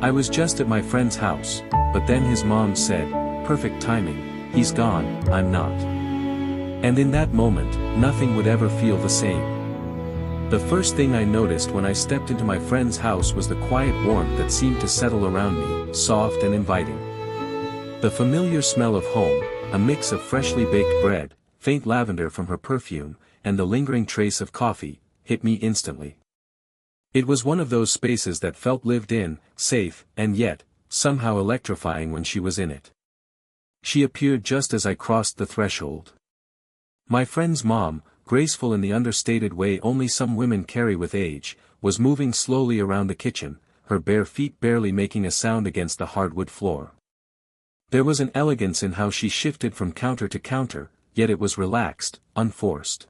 I was just at my friend's house, but then his mom said, "Perfect timing, he's gone, I'm not." And in that moment, nothing would ever feel the same. The first thing I noticed when I stepped into my friend's house was the quiet warmth that seemed to settle around me, soft and inviting. The familiar smell of home, a mix of freshly baked bread, faint lavender from her perfume, and the lingering trace of coffee, hit me instantly. It was one of those spaces that felt lived in, safe, and yet, somehow electrifying when she was in it. She appeared just as I crossed the threshold. My friend's mom, graceful in the understated way only some women carry with age, was moving slowly around the kitchen, her bare feet barely making a sound against the hardwood floor. There was an elegance in how she shifted from counter to counter, yet it was relaxed, unforced.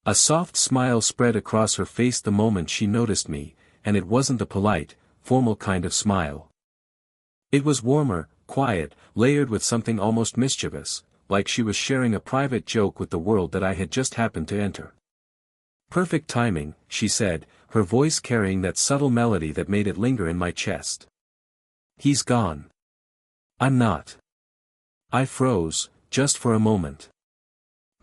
A soft smile spread across her face the moment she noticed me, and it wasn't the polite, formal kind of smile. It was warmer, quiet, layered with something almost mischievous, like she was sharing a private joke with the world that I had just happened to enter. "Perfect timing," she said, her voice carrying that subtle melody that made it linger in my chest. "He's gone. I'm not." I froze, just for a moment.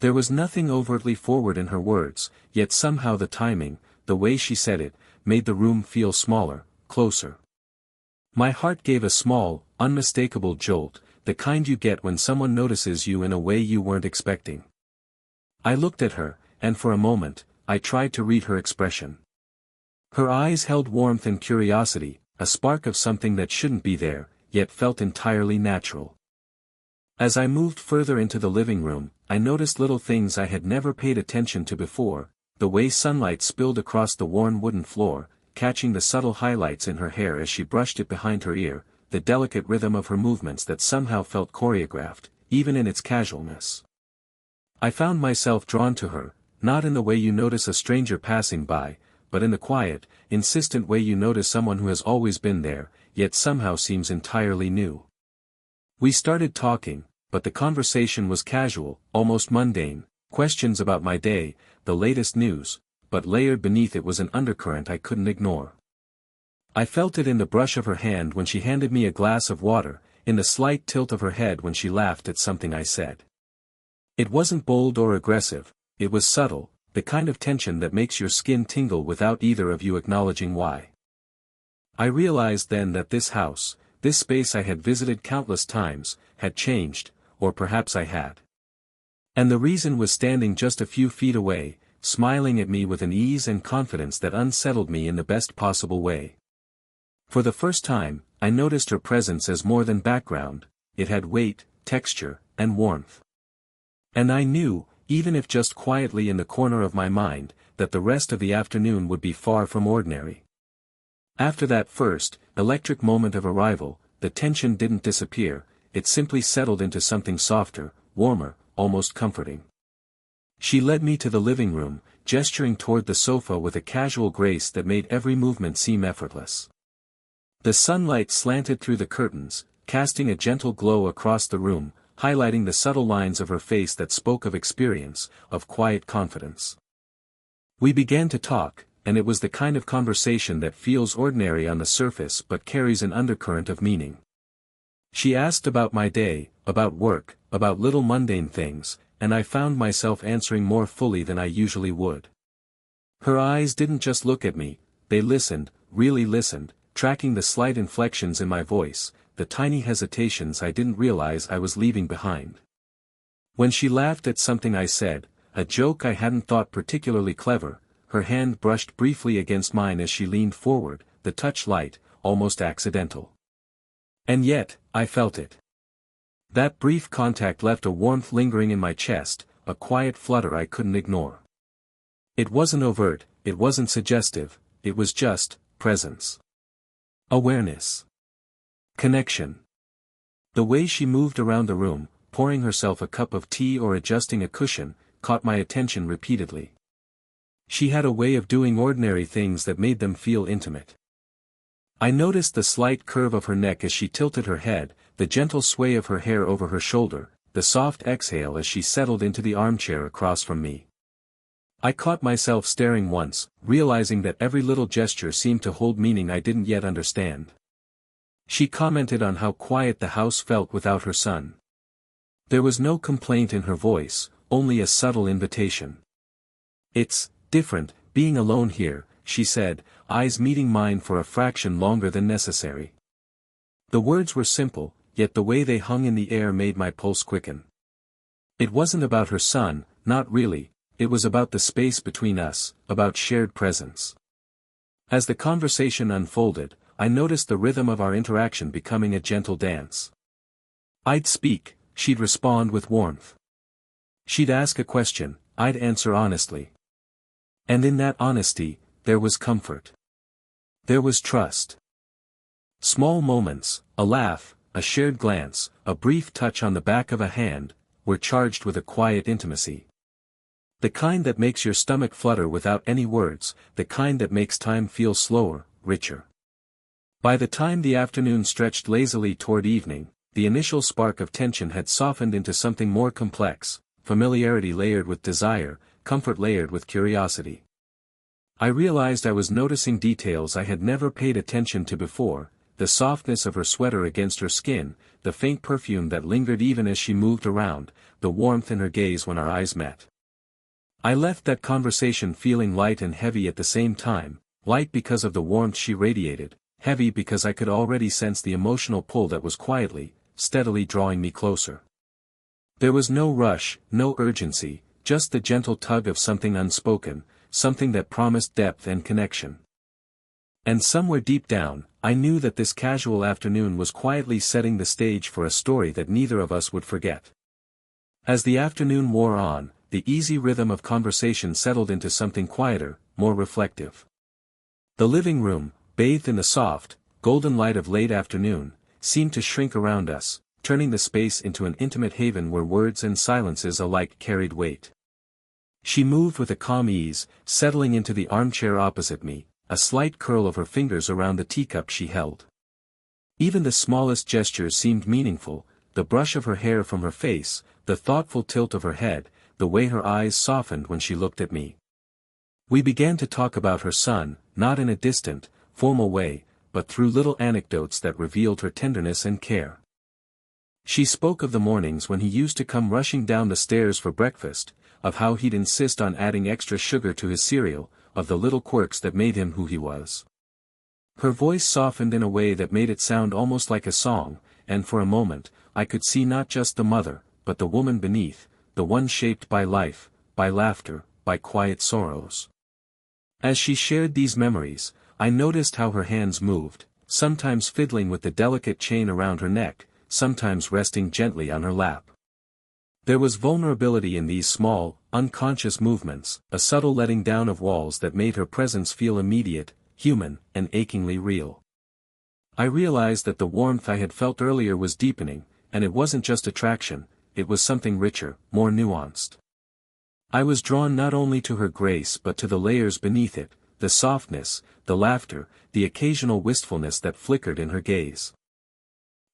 There was nothing overtly forward in her words, yet somehow the timing, the way she said it, made the room feel smaller, closer. My heart gave a small, unmistakable jolt, the kind you get when someone notices you in a way you weren't expecting. I looked at her, and for a moment, I tried to read her expression. Her eyes held warmth and curiosity, a spark of something that shouldn't be there, yet felt entirely natural. As I moved further into the living room, I noticed little things I had never paid attention to before, the way sunlight spilled across the worn wooden floor, catching the subtle highlights in her hair as she brushed it behind her ear, the delicate rhythm of her movements that somehow felt choreographed, even in its casualness. I found myself drawn to her, not in the way you notice a stranger passing by, but in the quiet, insistent way you notice someone who has always been there, yet somehow seems entirely new. We started talking, but the conversation was casual, almost mundane, questions about my day, the latest news, but layered beneath it was an undercurrent I couldn't ignore. I felt it in the brush of her hand when she handed me a glass of water, in the slight tilt of her head when she laughed at something I said. It wasn't bold or aggressive, it was subtle, the kind of tension that makes your skin tingle without either of you acknowledging why. I realized then that this house, this space I had visited countless times, had changed, or perhaps I had. And the reason was standing just a few feet away, smiling at me with an ease and confidence that unsettled me in the best possible way. For the first time, I noticed her presence as more than background, it had weight, texture, and warmth. And I knew, even if just quietly in the corner of my mind, that the rest of the afternoon would be far from ordinary. After that first, electric moment of arrival, the tension didn't disappear, it simply settled into something softer, warmer, almost comforting. She led me to the living room, gesturing toward the sofa with a casual grace that made every movement seem effortless. The sunlight slanted through the curtains, casting a gentle glow across the room, highlighting the subtle lines of her face that spoke of experience, of quiet confidence. We began to talk, and it was the kind of conversation that feels ordinary on the surface but carries an undercurrent of meaning. She asked about my day, about work, about little mundane things, and I found myself answering more fully than I usually would. Her eyes didn't just look at me, they listened, really listened, tracking the slight inflections in my voice, the tiny hesitations I didn't realize I was leaving behind. When she laughed at something I said, a joke I hadn't thought particularly clever, her hand brushed briefly against mine as she leaned forward, the touch light, almost accidental. And yet, I felt it. That brief contact left a warmth lingering in my chest, a quiet flutter I couldn't ignore. It wasn't overt, it wasn't suggestive, it was just presence. Awareness. Connection. The way she moved around the room, pouring herself a cup of tea or adjusting a cushion, caught my attention repeatedly. She had a way of doing ordinary things that made them feel intimate. I noticed the slight curve of her neck as she tilted her head, the gentle sway of her hair over her shoulder, the soft exhale as she settled into the armchair across from me. I caught myself staring once, realizing that every little gesture seemed to hold meaning I didn't yet understand. She commented on how quiet the house felt without her son. There was no complaint in her voice, only a subtle invitation. "It's different, being alone here," she said, eyes meeting mine for a fraction longer than necessary. The words were simple, yet the way they hung in the air made my pulse quicken. It wasn't about her son, not really, it was about the space between us, about shared presence. As the conversation unfolded, I noticed the rhythm of our interaction becoming a gentle dance. I'd speak, she'd respond with warmth. She'd ask a question, I'd answer honestly. And in that honesty, there was comfort. There was trust. Small moments, a laugh, a shared glance, a brief touch on the back of a hand, were charged with a quiet intimacy. The kind that makes your stomach flutter without any words, the kind that makes time feel slower, richer. By the time the afternoon stretched lazily toward evening, the initial spark of tension had softened into something more complex, familiarity layered with desire, comfort layered with curiosity. I realized I was noticing details I had never paid attention to before, the softness of her sweater against her skin, the faint perfume that lingered even as she moved around, the warmth in her gaze when our eyes met. I left that conversation feeling light and heavy at the same time, light because of the warmth she radiated, heavy because I could already sense the emotional pull that was quietly, steadily drawing me closer. There was no rush, no urgency, just the gentle tug of something unspoken, something that promised depth and connection. And somewhere deep down, I knew that this casual afternoon was quietly setting the stage for a story that neither of us would forget. As the afternoon wore on, the easy rhythm of conversation settled into something quieter, more reflective. The living room, bathed in the soft, golden light of late afternoon, seemed to shrink around us, turning the space into an intimate haven where words and silences alike carried weight. She moved with a calm ease, settling into the armchair opposite me, a slight curl of her fingers around the teacup she held. Even the smallest gestures seemed meaningful, the brush of her hair from her face, the thoughtful tilt of her head, the way her eyes softened when she looked at me. We began to talk about her son, not in a distant, formal way, but through little anecdotes that revealed her tenderness and care. She spoke of the mornings when he used to come rushing down the stairs for breakfast, of how he'd insist on adding extra sugar to his cereal, of the little quirks that made him who he was. Her voice softened in a way that made it sound almost like a song, and for a moment, I could see not just the mother, but the woman beneath, the one shaped by life, by laughter, by quiet sorrows. As she shared these memories, I noticed how her hands moved, sometimes fiddling with the delicate chain around her neck, sometimes resting gently on her lap. There was vulnerability in these small, unconscious movements, a subtle letting down of walls that made her presence feel immediate, human, and achingly real. I realized that the warmth I had felt earlier was deepening, and it wasn't just attraction, it was something richer, more nuanced. I was drawn not only to her grace but to the layers beneath it, the softness, the laughter, the occasional wistfulness that flickered in her gaze.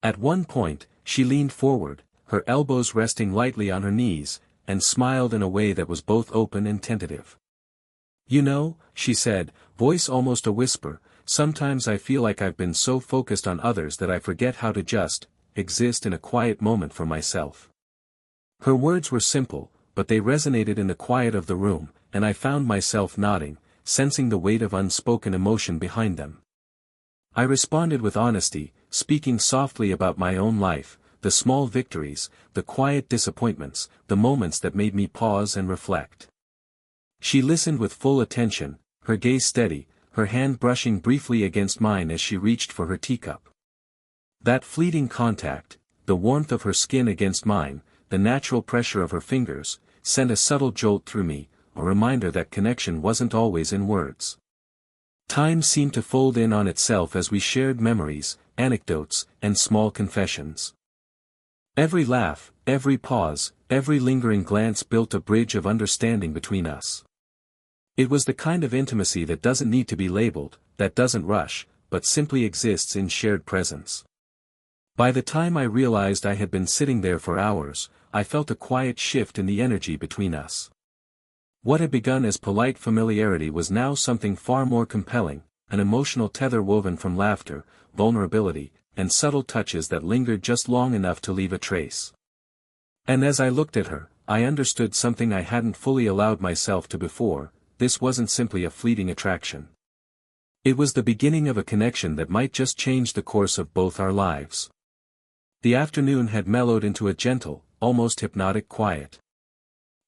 At one point, she leaned forward, her elbows resting lightly on her knees, and smiled in a way that was both open and tentative. "You know," she said, voice almost a whisper, "sometimes I feel like I've been so focused on others that I forget how to just exist in a quiet moment for myself." Her words were simple, but they resonated in the quiet of the room, and I found myself nodding, sensing the weight of unspoken emotion behind them. I responded with honesty, speaking softly about my own life, the small victories, the quiet disappointments, the moments that made me pause and reflect. She listened with full attention, her gaze steady, her hand brushing briefly against mine as she reached for her teacup. That fleeting contact, the warmth of her skin against mine, the natural pressure of her fingers, sent a subtle jolt through me, a reminder that connection wasn't always in words. Time seemed to fold in on itself as we shared memories, anecdotes, and small confessions. Every laugh, every pause, every lingering glance built a bridge of understanding between us. It was the kind of intimacy that doesn't need to be labeled, that doesn't rush, but simply exists in shared presence. By the time I realized I had been sitting there for hours, I felt a quiet shift in the energy between us. What had begun as polite familiarity was now something far more compelling, an emotional tether woven from laughter, vulnerability, and subtle touches that lingered just long enough to leave a trace. And as I looked at her, I understood something I hadn't fully allowed myself to before. This wasn't simply a fleeting attraction. It was the beginning of a connection that might just change the course of both our lives. The afternoon had mellowed into a gentle, almost hypnotic quiet.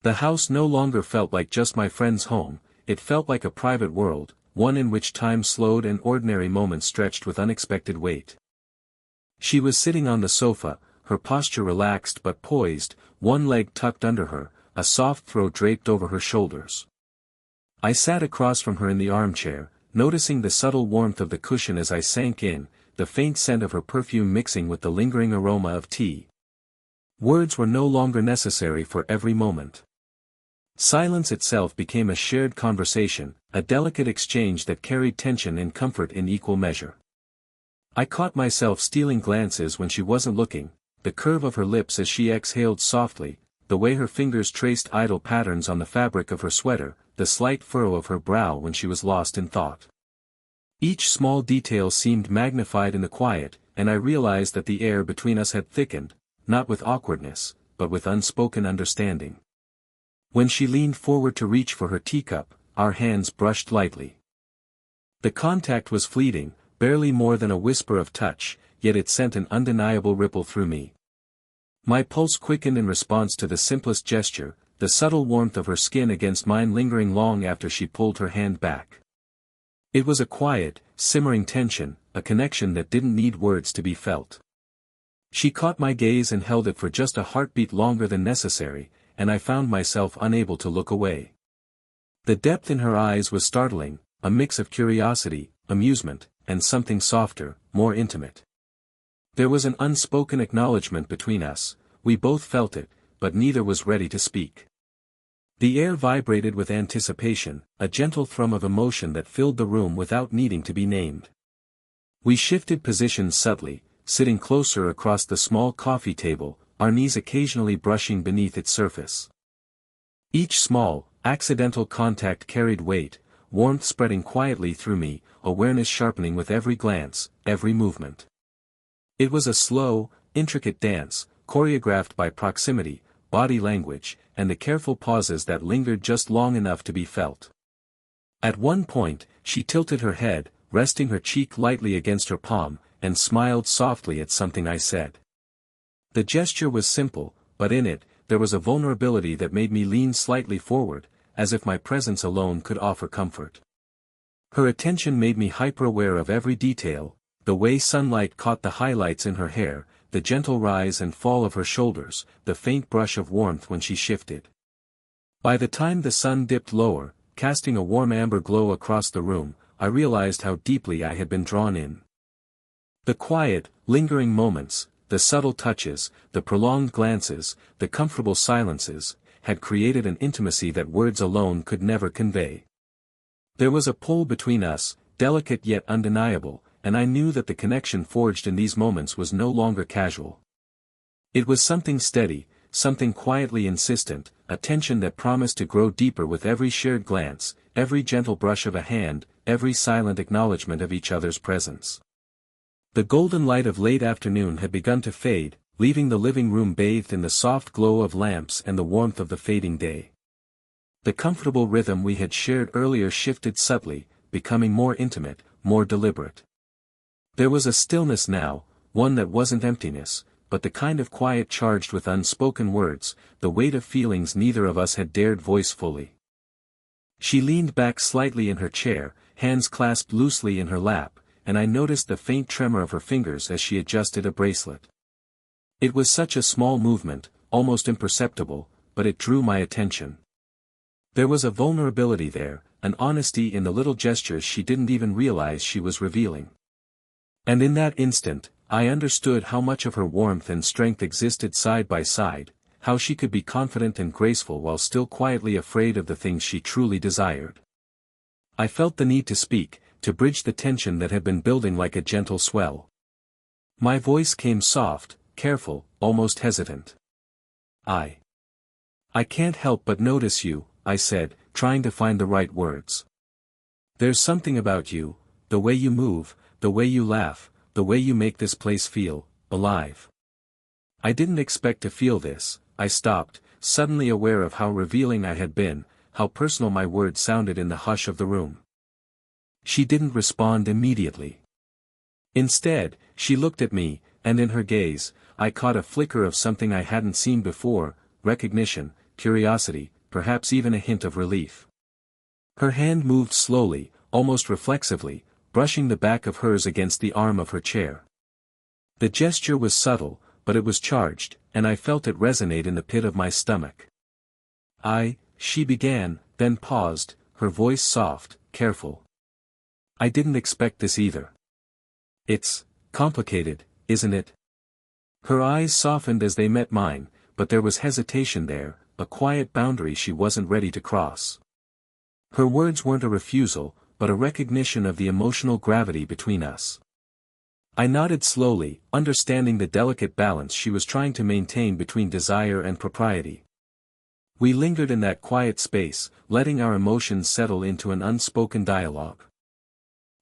The house no longer felt like just my friend's home, it felt like a private world, one in which time slowed and ordinary moments stretched with unexpected weight. She was sitting on the sofa, her posture relaxed but poised, one leg tucked under her, a soft throw draped over her shoulders. I sat across from her in the armchair, noticing the subtle warmth of the cushion as I sank in, the faint scent of her perfume mixing with the lingering aroma of tea. Words were no longer necessary for every moment. Silence itself became a shared conversation, a delicate exchange that carried tension and comfort in equal measure. I caught myself stealing glances when she wasn't looking, the curve of her lips as she exhaled softly, the way her fingers traced idle patterns on the fabric of her sweater, the slight furrow of her brow when she was lost in thought. Each small detail seemed magnified in the quiet, and I realized that the air between us had thickened, not with awkwardness, but with unspoken understanding. When she leaned forward to reach for her teacup, our hands brushed lightly. The contact was fleeting, barely more than a whisper of touch, yet it sent an undeniable ripple through me. My pulse quickened in response to the simplest gesture, the subtle warmth of her skin against mine lingering long after she pulled her hand back. It was a quiet, simmering tension, a connection that didn't need words to be felt. She caught my gaze and held it for just a heartbeat longer than necessary, and I found myself unable to look away. The depth in her eyes was startling, a mix of curiosity, amusement, and something softer, more intimate. There was an unspoken acknowledgement between us, we both felt it, but neither was ready to speak. The air vibrated with anticipation, a gentle thrum of emotion that filled the room without needing to be named. We shifted positions subtly, sitting closer across the small coffee table, our knees occasionally brushing beneath its surface. Each small, accidental contact carried weight, warmth spreading quietly through me, awareness sharpening with every glance, every movement. It was a slow, intricate dance, choreographed by proximity, body language, and the careful pauses that lingered just long enough to be felt. At one point, she tilted her head, resting her cheek lightly against her palm, and smiled softly at something I said. The gesture was simple, but in it, there was a vulnerability that made me lean slightly forward, as if my presence alone could offer comfort. Her attention made me hyper-aware of every detail, the way sunlight caught the highlights in her hair, the gentle rise and fall of her shoulders, the faint brush of warmth when she shifted. By the time the sun dipped lower, casting a warm amber glow across the room, I realized how deeply I had been drawn in. The quiet, lingering moments, the subtle touches, the prolonged glances, the comfortable silences, had created an intimacy that words alone could never convey. There was a pull between us, delicate yet undeniable, and I knew that the connection forged in these moments was no longer casual. It was something steady, something quietly insistent, a tension that promised to grow deeper with every shared glance, every gentle brush of a hand, every silent acknowledgement of each other's presence. The golden light of late afternoon had begun to fade, leaving the living room bathed in the soft glow of lamps and the warmth of the fading day. The comfortable rhythm we had shared earlier shifted subtly, becoming more intimate, more deliberate. There was a stillness now, one that wasn't emptiness, but the kind of quiet charged with unspoken words, the weight of feelings neither of us had dared voice fully. She leaned back slightly in her chair, hands clasped loosely in her lap, and I noticed the faint tremor of her fingers as she adjusted a bracelet. It was such a small movement, almost imperceptible, but it drew my attention. There was a vulnerability there, an honesty in the little gestures she didn't even realize she was revealing. And in that instant, I understood how much of her warmth and strength existed side by side, how she could be confident and graceful while still quietly afraid of the things she truly desired. I felt the need to speak, to bridge the tension that had been building like a gentle swell. My voice came soft, careful, almost hesitant. I can't help but notice you, I said, trying to find the right words. There's something about you, the way you move, the way you laugh, the the way you make this place feel alive." I didn't expect to feel this. I stopped, suddenly aware of how revealing I had been, how personal my words sounded in the hush of the room. She didn't respond immediately. Instead, she looked at me, and in her gaze, I caught a flicker of something I hadn't seen before: recognition, curiosity, perhaps even a hint of relief. Her hand moved slowly, almost reflexively, brushing the back of hers against the arm of her chair. The gesture was subtle, but it was charged, and I felt it resonate in the pit of my stomach. She began, then paused, her voice soft, careful. "I didn't expect this either. It's complicated, isn't it?" Her eyes softened as they met mine, but there was hesitation there, a quiet boundary she wasn't ready to cross. Her words weren't a refusal, but a recognition of the emotional gravity between us. I nodded slowly, understanding the delicate balance she was trying to maintain between desire and propriety. We lingered in that quiet space, letting our emotions settle into an unspoken dialogue.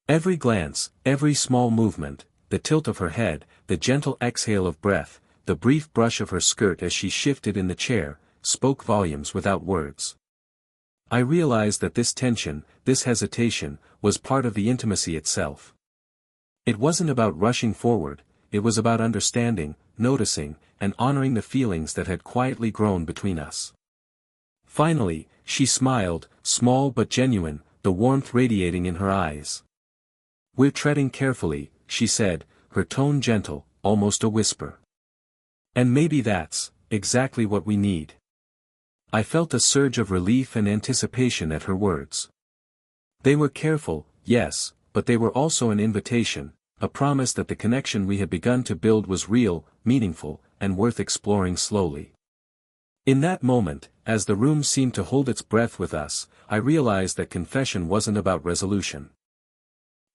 Every glance, every small movement, the tilt of her head, the gentle exhale of breath, the brief brush of her skirt as she shifted in the chair, spoke volumes without words. I realized that this tension, this hesitation, was part of the intimacy itself. It wasn't about rushing forward, it was about understanding, noticing, and honoring the feelings that had quietly grown between us. Finally, she smiled, small but genuine, the warmth radiating in her eyes. "We're treading carefully," she said, her tone gentle, almost a whisper. "And maybe that's exactly what we need." I felt a surge of relief and anticipation at her words. They were careful, yes, but they were also an invitation, a promise that the connection we had begun to build was real, meaningful, and worth exploring slowly. In that moment, as the room seemed to hold its breath with us, I realized that confession wasn't about resolution.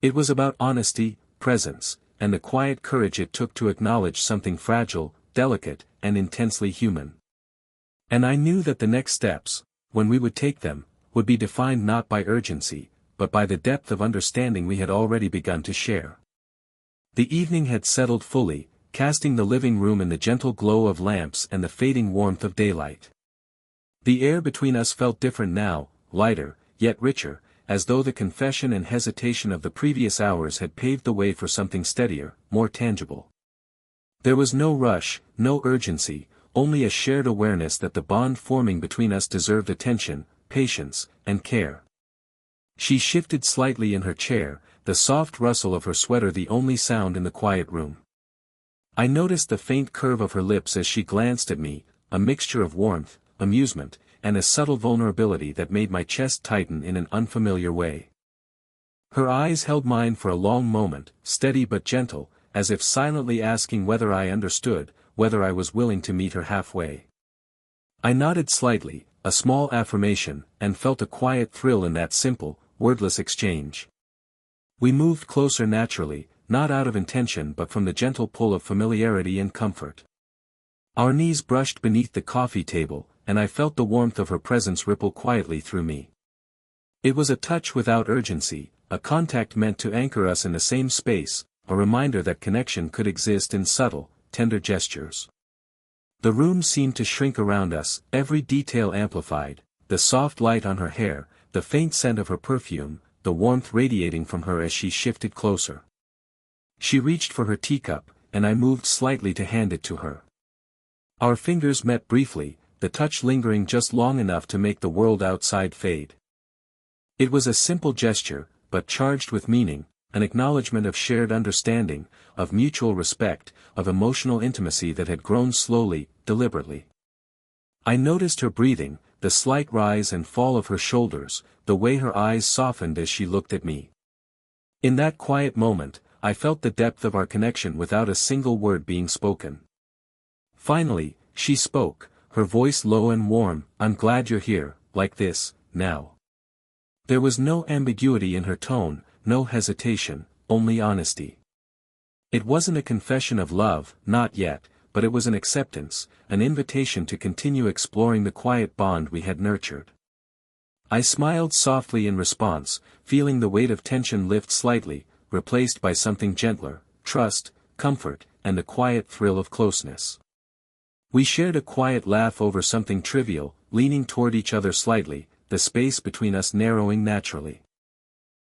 It was about honesty, presence, and the quiet courage it took to acknowledge something fragile, delicate, and intensely human. And I knew that the next steps, when we would take them, would be defined not by urgency, but by the depth of understanding we had already begun to share. The evening had settled fully, casting the living room in the gentle glow of lamps and the fading warmth of daylight. The air between us felt different now, lighter, yet richer, as though the confession and hesitation of the previous hours had paved the way for something steadier, more tangible. There was no rush, no urgency, only a shared awareness that the bond forming between us deserved attention, patience, and care. She shifted slightly in her chair, the soft rustle of her sweater the only sound in the quiet room. I noticed the faint curve of her lips as she glanced at me, a mixture of warmth, amusement, and a subtle vulnerability that made my chest tighten in an unfamiliar way. Her eyes held mine for a long moment, steady but gentle, as if silently asking whether I understood, whether I was willing to meet her halfway. I nodded slightly, a small affirmation, and felt a quiet thrill in that simple, wordless exchange. We moved closer naturally, not out of intention but from the gentle pull of familiarity and comfort. Our knees brushed beneath the coffee table, and I felt the warmth of her presence ripple quietly through me. It was a touch without urgency, a contact meant to anchor us in the same space, a reminder that connection could exist in subtle, tender gestures. The room seemed to shrink around us, every detail amplified, the soft light on her hair, the faint scent of her perfume, the warmth radiating from her as she shifted closer. She reached for her teacup, and I moved slightly to hand it to her. Our fingers met briefly, the touch lingering just long enough to make the world outside fade. It was a simple gesture, but charged with meaning, an acknowledgement of shared understanding, of mutual respect, of emotional intimacy that had grown slowly, deliberately. I noticed her breathing, the slight rise and fall of her shoulders, the way her eyes softened as she looked at me. In that quiet moment, I felt the depth of our connection without a single word being spoken. Finally, she spoke, her voice low and warm, "I'm glad you're here, like this, now." There was no ambiguity in her tone, no hesitation, only honesty. It wasn't a confession of love, not yet, but it was an acceptance, an invitation to continue exploring the quiet bond we had nurtured. I smiled softly in response, feeling the weight of tension lift slightly, replaced by something gentler, trust, comfort, and the quiet thrill of closeness. We shared a quiet laugh over something trivial, leaning toward each other slightly, the space between us narrowing naturally.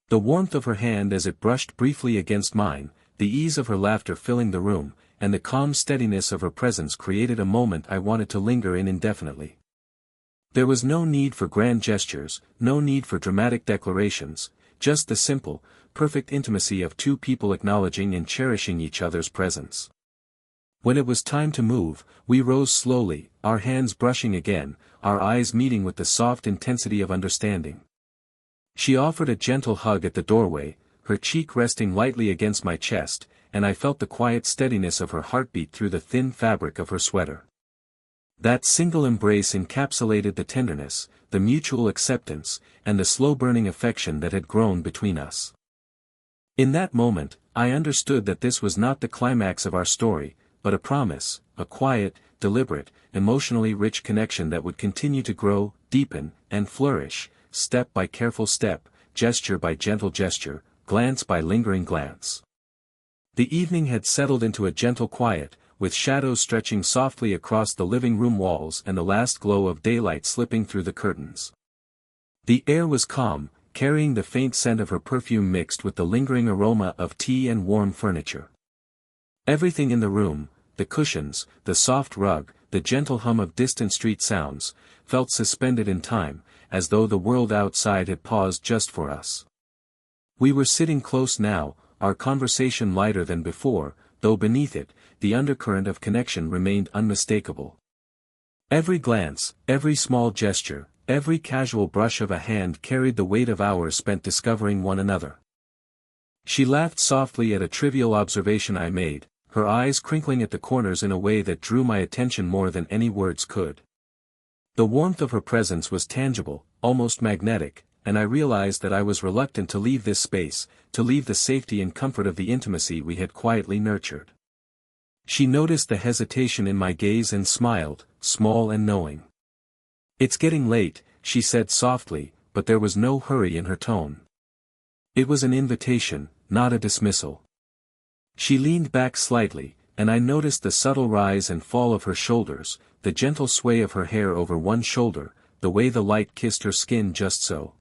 The warmth of her hand as it brushed briefly against mine, the ease of her laughter filling the room, and the calm steadiness of her presence created a moment I wanted to linger in indefinitely. There was no need for grand gestures, no need for dramatic declarations, just the simple, perfect intimacy of two people acknowledging and cherishing each other's presence. When it was time to move, we rose slowly, our hands brushing again, our eyes meeting with the soft intensity of understanding. She offered a gentle hug at the doorway, her cheek resting lightly against my chest, and I felt the quiet steadiness of her heartbeat through the thin fabric of her sweater. That single embrace encapsulated the tenderness, the mutual acceptance, and the slow-burning affection that had grown between us. In that moment, I understood that this was not the climax of our story, but a promise, a quiet, deliberate, emotionally rich connection that would continue to grow, deepen, and flourish, step by careful step, gesture by gentle gesture, glance by lingering glance. The evening had settled into a gentle quiet, with shadows stretching softly across the living room walls and the last glow of daylight slipping through the curtains. The air was calm, carrying the faint scent of her perfume mixed with the lingering aroma of tea and warm furniture. Everything in the room, the cushions, the soft rug, the gentle hum of distant street sounds, felt suspended in time, as though the world outside had paused just for us. We were sitting close now, our conversation lighter than before, though beneath it, the undercurrent of connection remained unmistakable. Every glance, every small gesture, every casual brush of a hand carried the weight of hours spent discovering one another. She laughed softly at a trivial observation I made, her eyes crinkling at the corners in a way that drew my attention more than any words could. The warmth of her presence was tangible, almost magnetic, and I realized that I was reluctant to leave this space, to leave the safety and comfort of the intimacy we had quietly nurtured. She noticed the hesitation in my gaze and smiled, small and knowing. "It's getting late," she said softly, but there was no hurry in her tone. It was an invitation, not a dismissal. She leaned back slightly, and I noticed the subtle rise and fall of her shoulders, the gentle sway of her hair over one shoulder, the way the light kissed her skin just so.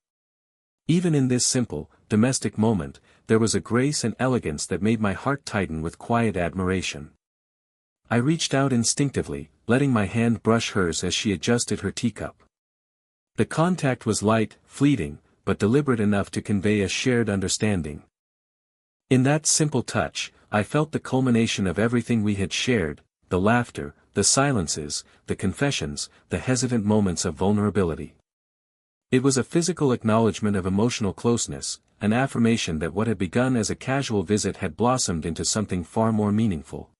Even in this simple, domestic moment, there was a grace and elegance that made my heart tighten with quiet admiration. I reached out instinctively, letting my hand brush hers as she adjusted her teacup. The contact was light, fleeting, but deliberate enough to convey a shared understanding. In that simple touch, I felt the culmination of everything we had shared, the laughter, the silences, the confessions, the hesitant moments of vulnerability. It was a physical acknowledgement of emotional closeness, an affirmation that what had begun as a casual visit had blossomed into something far more meaningful.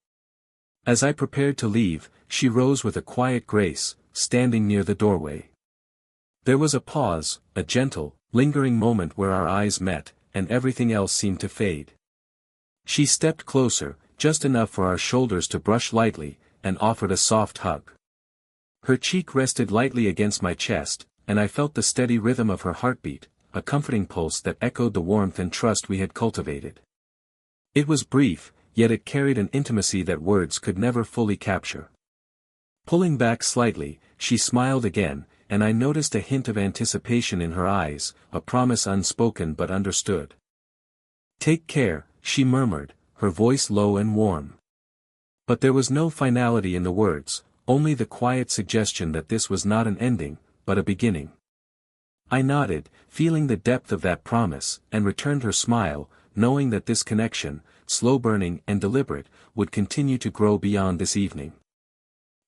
As I prepared to leave, she rose with a quiet grace, standing near the doorway. There was a pause, a gentle, lingering moment where our eyes met, and everything else seemed to fade. She stepped closer, just enough for our shoulders to brush lightly, and offered a soft hug. Her cheek rested lightly against my chest, and I felt the steady rhythm of her heartbeat, a comforting pulse that echoed the warmth and trust we had cultivated. It was brief, yet it carried an intimacy that words could never fully capture. Pulling back slightly, she smiled again, and I noticed a hint of anticipation in her eyes, a promise unspoken but understood. "Take care," she murmured, her voice low and warm. But there was no finality in the words, only the quiet suggestion that this was not an ending, but a beginning. I nodded, feeling the depth of that promise, and returned her smile, knowing that this connection, slow-burning and deliberate, would continue to grow beyond this evening.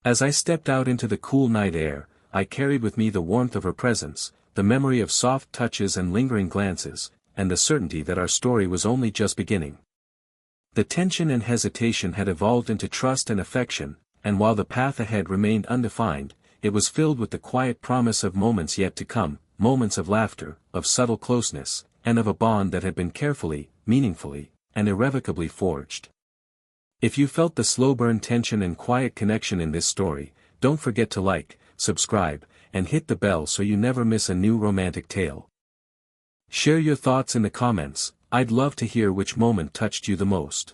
As I stepped out into the cool night air, I carried with me the warmth of her presence, the memory of soft touches and lingering glances, and the certainty that our story was only just beginning. The tension and hesitation had evolved into trust and affection, and while the path ahead remained undefined, it was filled with the quiet promise of moments yet to come, moments of laughter, of subtle closeness, and of a bond that had been carefully, meaningfully, and irrevocably forged. If you felt the slow-burn tension and quiet connection in this story, don't forget to like, subscribe, and hit the bell so you never miss a new romantic tale. Share your thoughts in the comments. I'd love to hear which moment touched you the most.